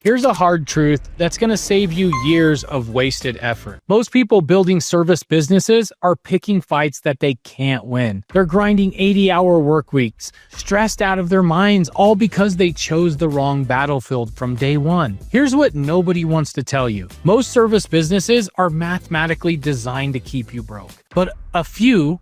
Here's a hard truth that's going to save you years of wasted effort. Most people building service businesses are picking fights that they can't win. They're grinding 80-hour work weeks, stressed out of their minds, all because they chose the wrong battlefield from day one. Here's what nobody wants to tell you. Most service businesses are mathematically designed to keep you broke. But a few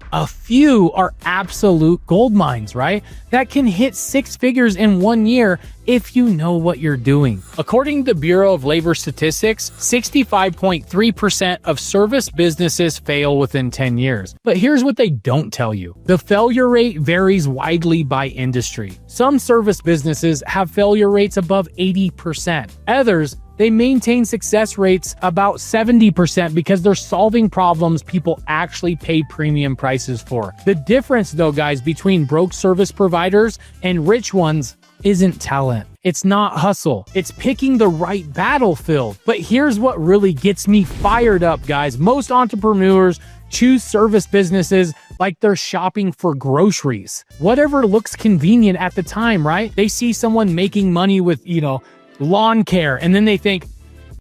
are absolute gold mines, right? That can hit 6 figures in 1 year if you know what you're doing. According to the Bureau of Labor Statistics, 65.3% of service businesses fail within 10 years. But here's what they don't tell you. The failure rate varies widely by industry. Some service businesses have failure rates above 80%. Others, they maintain success rates about 70% because they're solving problems people actually pay premium prices for. The difference, though, guys, between broke service providers and rich ones isn't talent. It's not hustle. It's picking the right battlefield. But here's what really gets me fired up, guys. Most entrepreneurs choose service businesses like they're shopping for groceries. Whatever looks convenient at the time, right? They see someone making money with, lawn care, and then they think,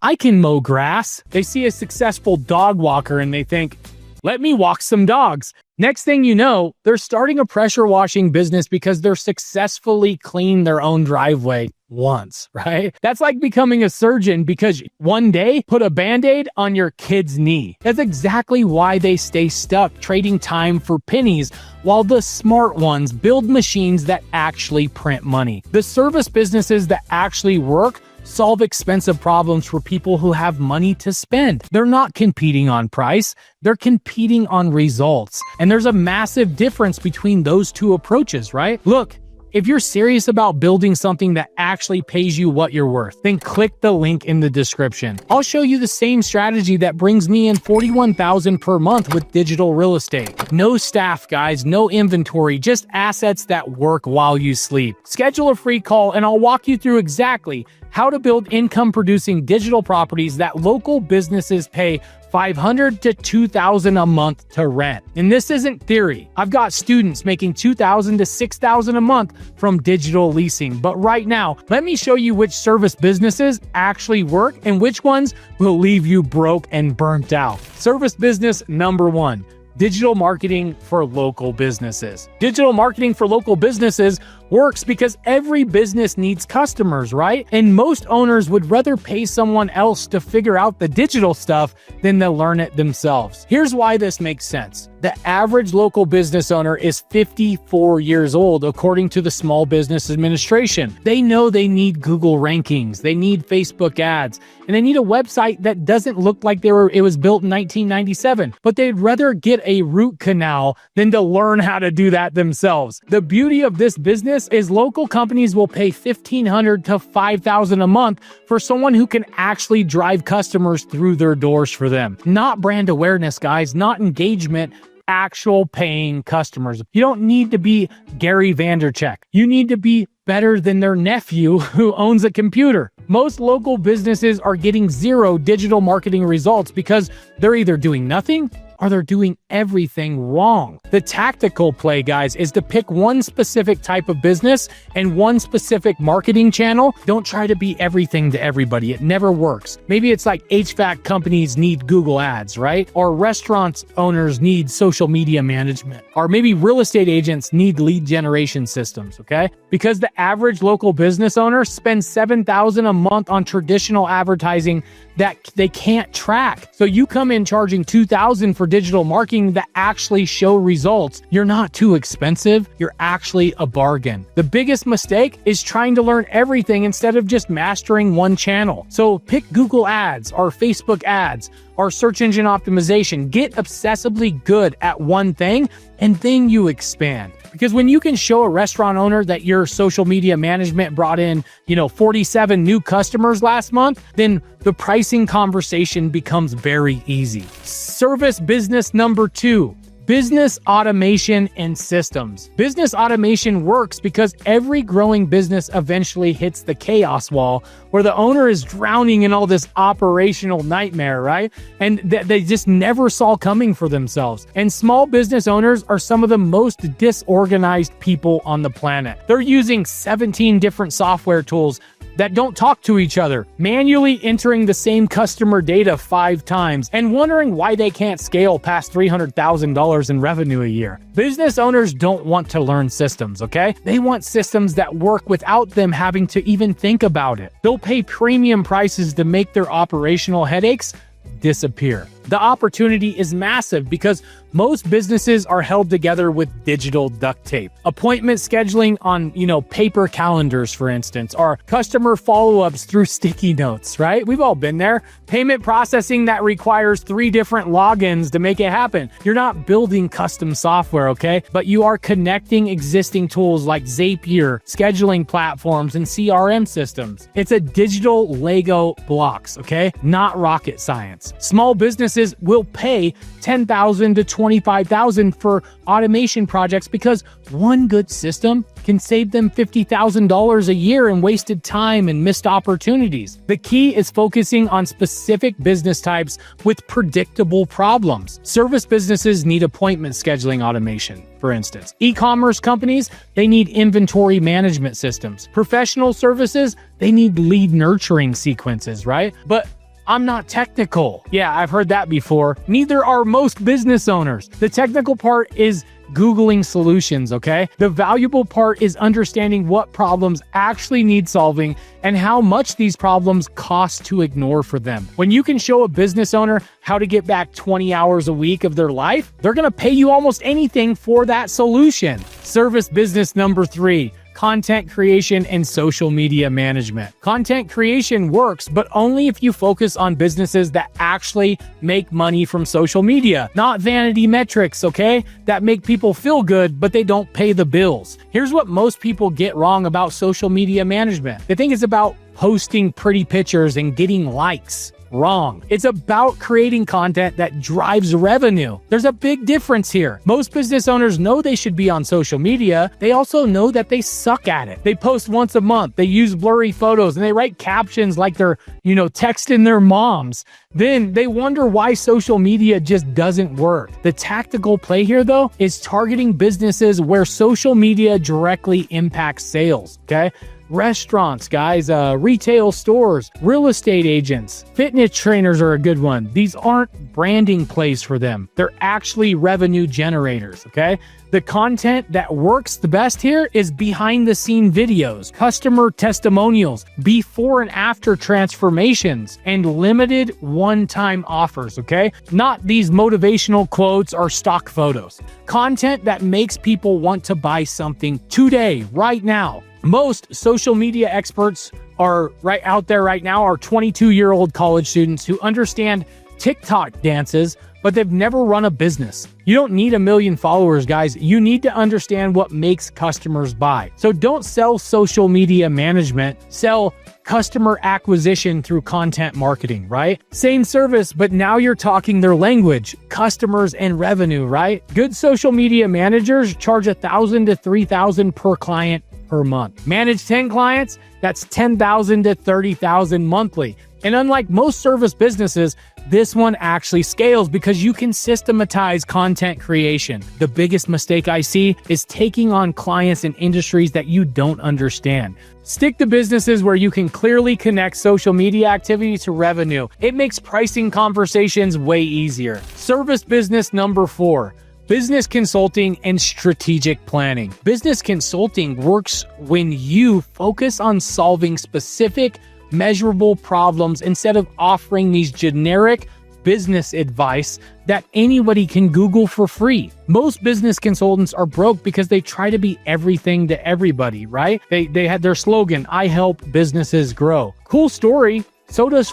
I can mow grass. They see a successful dog walker and they think, let me walk some dogs. Next thing you know, they're starting a pressure washing business because they're successfully cleaned their own driveway once, right? That's like becoming a surgeon because one day put a band-aid on your kid's knee. That's exactly why they stay stuck trading time for pennies while the smart ones build machines that actually print money. The service businesses that actually work solve expensive problems for people who have money to spend. They're not competing on price, they're competing on results. And there's a massive difference between those two approaches, right? Look, if you're serious about building something that actually pays you what you're worth, then click the link in the description. I'll show you the same strategy that brings me in $41,000 per month with digital real estate. No staff, guys, no inventory, just assets that work while you sleep. Schedule a free call and I'll walk you through exactly how to build income-producing digital properties that local businesses pay $500 to $2,000 a month to rent. And this isn't theory. I've got students making $2,000 to $6,000 a month from digital leasing. But right now, let me show you which service businesses actually work and which ones will leave you broke and burnt out. Service business number 1. Digital marketing for local businesses. Digital marketing for local businesses works because every business needs customers, right? And most owners would rather pay someone else to figure out the digital stuff than to learn it themselves. Here's why this makes sense. The average local business owner is 54 years old, according to the Small Business Administration. They know they need Google rankings, they need Facebook ads, and they need a website that doesn't look like it was built in 1997. But they'd rather get a root canal than to learn how to do that themselves. The beauty of this business is local companies will pay $1,500 to $5,000 a month for someone who can actually drive customers through their doors for them. Not brand awareness, guys, not engagement, actual paying customers. You don't need to be Gary Vaynerchuk. You need to be better than their nephew who owns a computer. Most local businesses are getting 0 digital marketing results because they're either doing nothing or they're doing everything wrong. The tactical play, guys, is to pick one specific type of business and one specific marketing channel. Don't try to be everything to everybody. It never works. Maybe it's like HVAC companies need Google ads, right? Or restaurant owners need social media management. Or maybe real estate agents need lead generation systems, okay? Because the average local business owner spends $7,000 a month on traditional advertising that they can't track. So you come in charging $2,000 for digital marketing that actually show results. You're not too expensive. You're actually a bargain. The biggest mistake is trying to learn everything instead of just mastering one channel. So pick Google ads or Facebook ads or search engine optimization. Get obsessively good at one thing and then you expand. Because when you can show a restaurant owner that your social media management brought in, 47 new customers last month, then the pricing conversation becomes very easy. Service business number 2. Business automation and systems. Business automation works because every growing business eventually hits the chaos wall where the owner is drowning in all this operational nightmare, right? And they just never saw coming for themselves. And small business owners are some of the most disorganized people on the planet. They're using 17 different software tools, that don't talk to each other, manually entering the same customer data 5 times, and wondering why they can't scale past $300,000 in revenue a year. Business owners don't want to learn systems, okay? They want systems that work without them having to even think about it. They'll pay premium prices to make their operational headaches disappear. The opportunity is massive because most businesses are held together with digital duct tape. Appointment scheduling on, paper calendars, for instance, or customer follow-ups through sticky notes, right? We've all been there. Payment processing that requires 3 different logins to make it happen. You're not building custom software, okay? But you are connecting existing tools like Zapier, scheduling platforms, and CRM systems. It's a digital Lego blocks, okay? Not rocket science. Small businesses will pay $10,000 to $25,000 for automation projects because one good system can save them $50,000 a year in wasted time and missed opportunities. The key is focusing on specific business types with predictable problems. Service businesses need appointment scheduling automation, for instance. E-commerce companies, they need inventory management systems. Professional services, they need lead nurturing sequences, right? But I'm not technical. Yeah, I've heard that before. Neither are most business owners. The technical part is Googling solutions, okay? The valuable part is understanding what problems actually need solving and how much these problems cost to ignore for them. When you can show a business owner how to get back 20 hours a week of their life, they're gonna pay you almost anything for that solution. Service business number 3. Content creation and social media management. Content creation works, but only if you focus on businesses that actually make money from social media, not vanity metrics, okay? That make people feel good, but they don't pay the bills. Here's what most people get wrong about social media management. They think it's about posting pretty pictures and getting likes. Wrong. It's about creating content that drives revenue. There's a big difference here. Most business owners know they should be on social media. They also know that they suck at it. They post once a month. They use blurry photos and they write captions like they're, texting their moms. Then they wonder why social media just doesn't work. The tactical play here, though, is targeting businesses where social media directly impacts sales, okay? Restaurants, guys, retail stores, real estate agents, fitness trainers are a good one. These aren't branding plays for them. They're actually revenue generators, okay? The content that works the best here is behind the scene videos, customer testimonials, before and after transformations, and limited one-time offers, okay? Not these motivational quotes or stock photos. Content that makes people want to buy something today, right now. Most social media experts are right out there right now are 22-year-old college students who understand TikTok dances, but they've never run a business. You don't need 1 million followers, guys. You need to understand what makes customers buy. So don't sell social media management, sell customer acquisition through content marketing, right? Same service, but now you're talking their language, customers and revenue, right? Good social media managers charge $1,000 to $3,000 per client per month. Manage 10 clients, that's $10,000 to $30,000 monthly. And unlike most service businesses, this one actually scales because you can systematize content creation. The biggest mistake I see is taking on clients in industries that you don't understand. Stick to businesses where you can clearly connect social media activity to revenue. It makes pricing conversations way easier. Service business number 4. Business consulting and strategic planning. Business consulting works when you focus on solving specific, measurable problems instead of offering these generic business advice that anybody can Google for free. Most business consultants are broke because they try to be everything to everybody, right? They had their slogan, I help businesses grow. Cool story. So does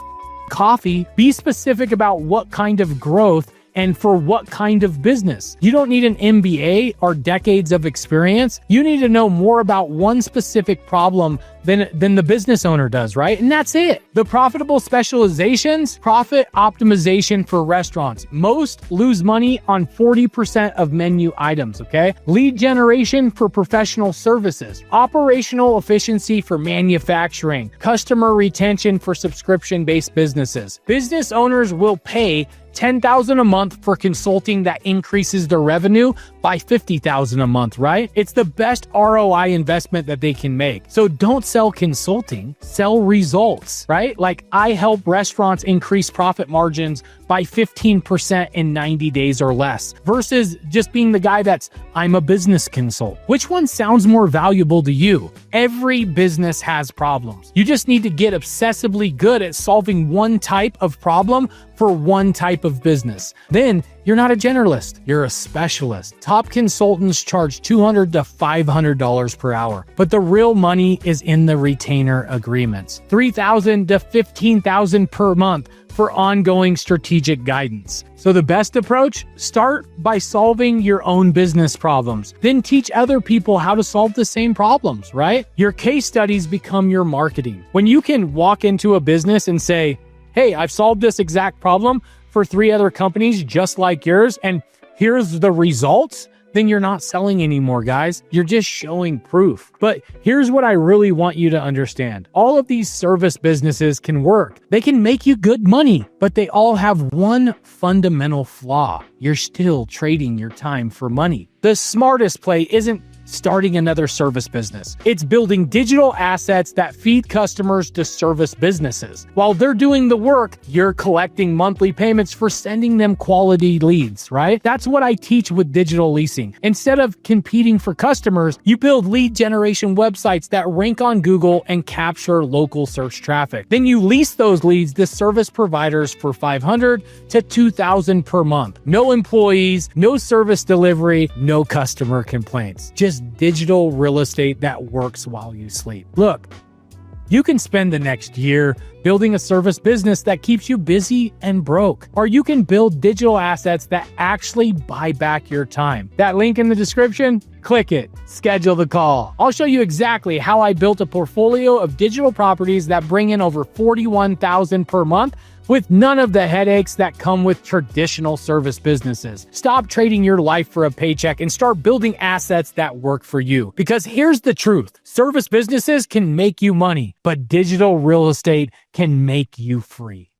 coffee. Be specific about what kind of growth and for what kind of business. You don't need an MBA or decades of experience. You need to know more about one specific problem than the business owner does, right? And that's it. The profitable specializations, profit optimization for restaurants. Most lose money on 40% of menu items, okay? Lead generation for professional services. Operational efficiency for manufacturing. Customer retention for subscription-based businesses. Business owners will pay $10,000 a month for consulting that increases their revenue by $50,000 a month, right? It's the best ROI investment that they can make. So don't sell consulting, sell results, right? Like I help restaurants increase profit margins by 15% in 90 days or less versus just being the guy that's, I'm a business consult. Which one sounds more valuable to you? Every business has problems. You just need to get obsessively good at solving one type of problem for one type of business. Then you're not a generalist, you're a specialist. Top consultants charge $200 to $500 per hour, but the real money is in the retainer agreements. $3,000 to $15,000 per month for ongoing strategic guidance. So the best approach? Start by solving your own business problems. Then teach other people how to solve the same problems, right? Your case studies become your marketing. When you can walk into a business and say, hey, I've solved this exact problem for 3 other companies just like yours, and here's the results, then you're not selling anymore, guys. You're just showing proof. But here's what I really want you to understand. All of these service businesses can work. They can make you good money, but they all have one fundamental flaw. You're still trading your time for money. The smartest play isn't starting another service business. It's building digital assets that feed customers to service businesses. While they're doing the work, you're collecting monthly payments for sending them quality leads, right? That's what I teach with digital leasing. Instead of competing for customers, you build lead generation websites that rank on Google and capture local search traffic. Then you lease those leads to service providers for $500 to $2,000 per month. No employees, no service delivery, no customer complaints. Just digital real estate that works while you sleep. Look, you can spend the next year building a service business that keeps you busy and broke, or you can build digital assets that actually buy back your time. That link in the description, click it, schedule the call. I'll show you exactly how I built a portfolio of digital properties that bring in over $41,000 per month with none of the headaches that come with traditional service businesses. Stop trading your life for a paycheck and start building assets that work for you. Because here's the truth. Service businesses can make you money, but digital real estate can make you free.